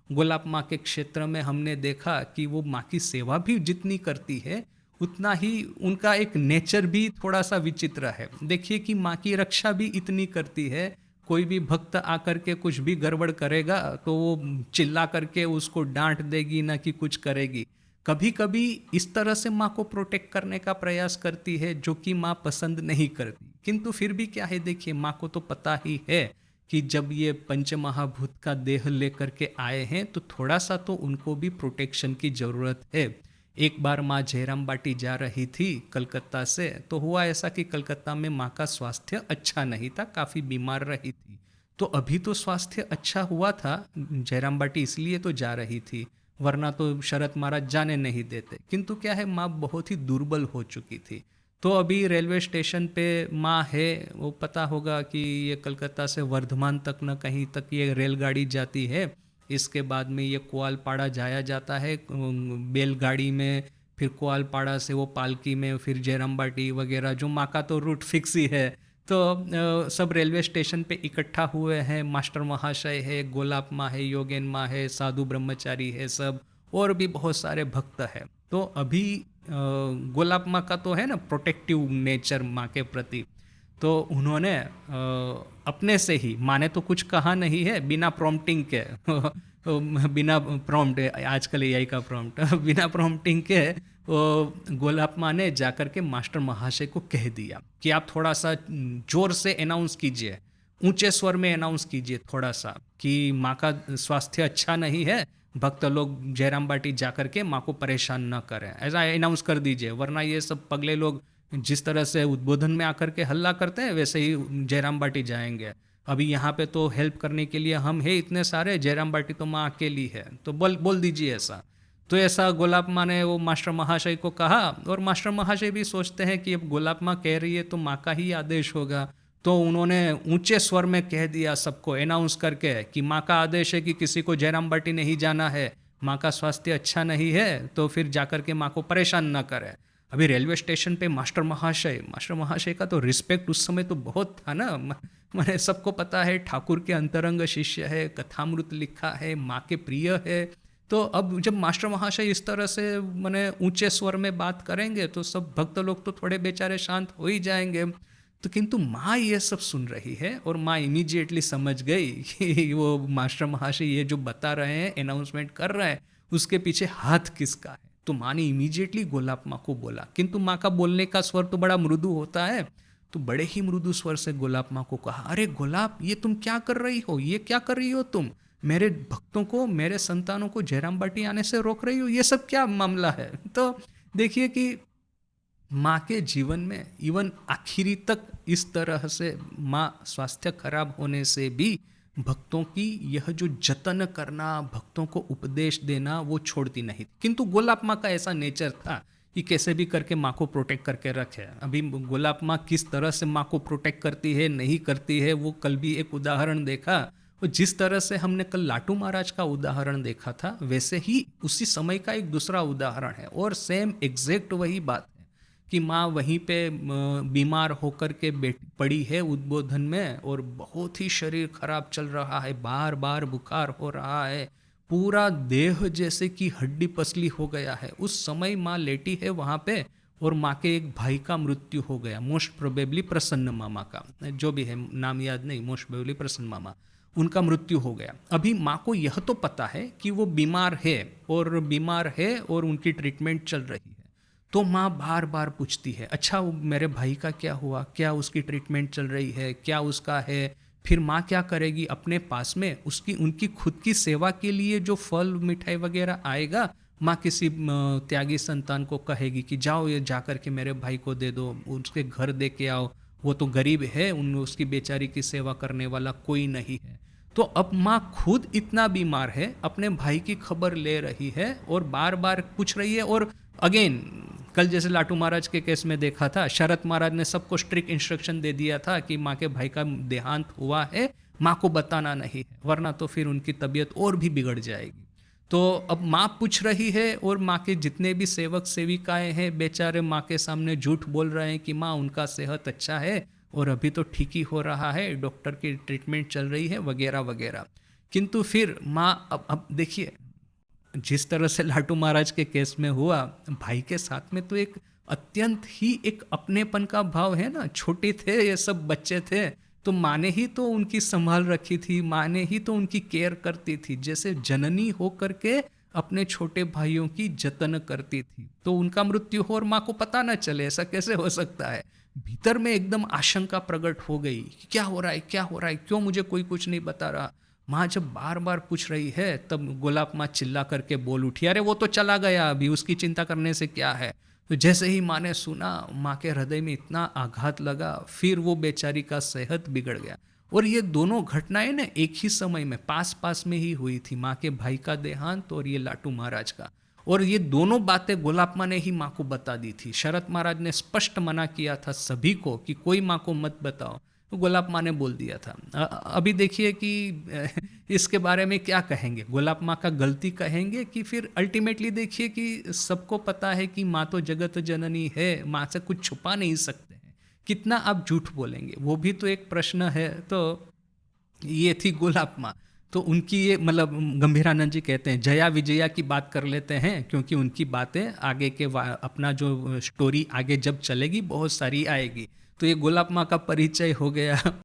गोलाब माँ के क्षेत्र में हमने देखा कि वो माँ की सेवा भी जितनी करती है, उतना ही उनका एक नेचर भी थोड़ा सा विचित्र है। देखिए कि माँ की रक्षा भी इतनी करती है, कोई भी भक्त आकर के कुछ भी गड़बड़ करेगा तो वो चिल्ला करके उसको डांट देगी, ना कि कुछ करेगी। कभी कभी इस तरह से माँ को प्रोटेक्ट करने का प्रयास करती है जो कि माँ पसंद नहीं करती, किंतु फिर भी क्या है, देखिए माँ को तो पता ही है कि जब ये पंच महाभूत का देह लेकर के आए हैं तो थोड़ा सा तो उनको भी प्रोटेक्शन की ज़रूरत है। एक बार माँ जयराम बाटी जा रही थी कलकत्ता से, तो हुआ ऐसा कि कलकत्ता में माँ का स्वास्थ्य अच्छा नहीं था, काफ़ी बीमार रही थी। तो अभी तो स्वास्थ्य अच्छा हुआ था जयराम बाटी, इसलिए तो जा रही थी, वरना तो शरत महाराज जाने नहीं देते। किंतु क्या है, माँ बहुत ही दुर्बल हो चुकी थी। तो अभी रेलवे स्टेशन पे माँ है, वो पता होगा कि ये कलकत्ता से वर्धमान तक न कहीं तक ये रेलगाड़ी जाती है, इसके बाद में ये कुआलपाड़ा जाया जाता है बैलगाड़ी में, फिर कुआलपाड़ा से वो पालकी में, फिर जयराम बाटी वगैरह, जो माँ का तो रूट फिक्स ही है। तो सब रेलवे स्टेशन पे इकट्ठा हुए हैं, मास्टर महाशय है, गोलाब माँ है, योगेन माँ है, साधु ब्रह्मचारी है सब, और भी बहुत सारे भक्त हैं। तो अभी गोलाब माँ का तो है ना प्रोटेक्टिव नेचर माँ के प्रति, तो उन्होंने अपने से ही, माँ ने तो कुछ कहा नहीं है, बिना प्रॉम्प्टिंग के बिना प्रॉम्प्ट, आजकल एआई का प्रॉम्प्ट बिना प्रॉम्प्टिंग के वो गोलाब माँ ने जाकर के मास्टर महाशय को कह दिया कि आप थोड़ा सा जोर से अनाउंस कीजिए, ऊंचे स्वर में अनाउंस कीजिए थोड़ा सा, कि माँ का स्वास्थ्य अच्छा नहीं है, भक्त लोग जयराम बाटी जाकर के माँ को परेशान न करें, ऐसा अनाउंस कर दीजिए, वरना ये सब पगले लोग जिस तरह से उद्बोधन में आकर के हल्ला करते हैं वैसे ही जयराम बाटी जाएंगे। अभी यहाँ पे तो हेल्प करने के लिए हम हैं इतने सारे, जयराम बाटी तो माँ अकेली है, तो बोल बोल दीजिए ऐसा। तो ऐसा गोलाब माँ ने वो मास्टर महाशय को कहा, और मास्टर महाशय भी सोचते हैं कि अब गोलाब माँ कह रही है तो माँ का ही आदेश होगा, तो उन्होंने ऊंचे स्वर में कह दिया सबको अनाउंस करके कि माँ का आदेश है कि किसी को जयराम बाटी नहीं जाना है, माँ का स्वास्थ्य अच्छा नहीं है, तो फिर जाकर के माँ को परेशान न करें। अभी रेलवे स्टेशन पे मास्टर महाशय का तो रिस्पेक्ट उस समय तो बहुत था ना, मैंने सबको पता है ठाकुर के अंतरंग शिष्य है, कथामृत लिखा है, माँ के प्रिय है। तो अब जब मास्टर महाशय इस तरह से मैंने ऊंचे स्वर में बात करेंगे तो सब भक्त लोग तो थोड़े बेचारे शांत हो ही जाएंगे। तो किंतु माँ ये सब सुन रही है, और माँ इमीडिएटली समझ गई कि वो मास्टर महाशय ये जो बता रहे हैं, अनाउंसमेंट कर रहे हैं, उसके पीछे हाथ किसका है। तो माँ ने इमीडिएटली गोलाब माँ को बोला, किंतु माँ का बोलने का स्वर तो बड़ा मृदु होता है, तो बड़े ही मृदु स्वर से गोलाब माँ को कहा, अरे गोलाब, ये तुम क्या कर रही हो, ये क्या कर रही हो तुम, मेरे भक्तों को, मेरे संतानों को जयराम बाटी आने से रोक रही हो, ये सब क्या मामला है। तो देखिए कि माँ के जीवन में इवन आखिरी तक इस तरह से माँ स्वास्थ्य खराब होने से भी भक्तों की यह जो जतन करना, भक्तों को उपदेश देना, वो छोड़ती नहीं। किंतु गोलाब माँ का ऐसा नेचर था कि कैसे भी करके माँ को प्रोटेक्ट करके रखे। अभी गोलाब माँ किस तरह से माँ को प्रोटेक्ट करती है नहीं करती है, वो कल भी एक उदाहरण देखा, और जिस तरह से हमने कल लाटू महाराज का उदाहरण देखा था, वैसे ही उसी समय का एक दूसरा उदाहरण है, और सेम एग्जैक्ट वही बात है कि माँ वहीं पे बीमार होकर के पड़ी है उद्बोधन में, और बहुत ही शरीर खराब चल रहा है, बार बार बुखार हो रहा है, पूरा देह जैसे कि हड्डी पसली हो गया है। उस समय माँ लेटी है वहाँ पे, और माँ के एक भाई का मृत्यु हो गया, मोस्ट प्रोबेबली प्रसन्न मामा का, जो भी है नाम याद नहीं, मोस्ट प्रोबेबली प्रसन्न मामा, उनका मृत्यु हो गया। अभी माँ को यह तो पता है कि वो बीमार है, और उनकी ट्रीटमेंट चल रही है। तो माँ बार बार पूछती है, अच्छा वो मेरे भाई का क्या हुआ, क्या उसकी ट्रीटमेंट चल रही है, क्या उसका है। फिर माँ क्या करेगी, अपने पास में उसकी उनकी खुद की सेवा के लिए जो फल मिठाई वगैरह आएगा, माँ किसी त्यागी संतान को कहेगी कि जाओ ये जा कर के मेरे भाई को दे दो, उसके घर दे के आओ, वो तो गरीब है, उन उसकी बेचारी की सेवा करने वाला कोई नहीं है। तो अब माँ खुद इतना बीमार है, अपने भाई की खबर ले रही है और बार बार पूछ रही है। और अगेन कल जैसे लाटू महाराज के केस में देखा था, शरत महाराज ने सबको स्ट्रिक्ट इंस्ट्रक्शन दे दिया था कि माँ के भाई का देहांत हुआ है, माँ को बताना नहीं है, वरना तो फिर उनकी तबीयत और भी बिगड़ जाएगी। तो अब माँ पूछ रही है, और माँ के जितने भी सेवक सेविकाएं हैं बेचारे माँ के सामने झूठ बोल रहे हैं कि माँ उनका सेहत अच्छा है और अभी तो ठीक ही हो रहा है, डॉक्टर की ट्रीटमेंट चल रही है वगैरह वगैरह। किंतु फिर माँ, अब देखिए, जिस तरह से लाटू महाराज के केस में हुआ, भाई के साथ में तो एक अत्यंत ही एक अपनेपन का भाव है ना। छोटे थे, ये सब बच्चे थे, तो माँ ने ही तो उनकी संभाल रखी थी, माँ ने ही तो उनकी केयर करती थी, जैसे जननी हो करके अपने छोटे भाइयों की जतन करती थी। तो उनका मृत्यु हो और माँ को पता न चले, ऐसा कैसे हो सकता है। भीतर में एकदम आशंका प्रकट हो गई कि क्या हो रहा है, क्या हो रहा है, क्यों मुझे कोई कुछ नहीं बता रहा। माँ जब बार बार पूछ रही है, तब गोलाब माँ चिल्ला करके बोल उठी, अरे वो तो चला गया, अभी उसकी चिंता करने से क्या है। तो जैसे ही माँ ने सुना, माँ के हृदय में इतना आघात लगा, फिर वो बेचारी का सेहत बिगड़ गया। और ये दोनों घटनाएं ना एक ही समय में पास पास में ही हुई थी, माँ के भाई का देहांत और ये लाटू महाराज का। और ये दोनों बातें गोलाब माँ ने ही माँ को बता दी थी। शरत महाराज ने स्पष्ट मना किया था सभी को कि कोई माँ को मत बताओ, तो गुलाब माँ ने बोल दिया था। अभी देखिए कि इसके बारे में क्या कहेंगे, गुलाब माँ का गलती कहेंगे कि फिर अल्टीमेटली देखिए कि सबको पता है कि माँ तो जगत जननी है, माँ से कुछ छुपा नहीं सकते हैं, कितना आप झूठ बोलेंगे, वो भी तो एक प्रश्न है। तो ये थी गुलाब माँ। तो उनकी ये मतलब गंभीरानंद जी कहते हैं जया विजया की बात कर लेते हैं, क्योंकि उनकी बातें आगे के अपना जो स्टोरी आगे जब चलेगी बहुत सारी आएगी। तो ये गुलाब माँ का परिचय हो गया।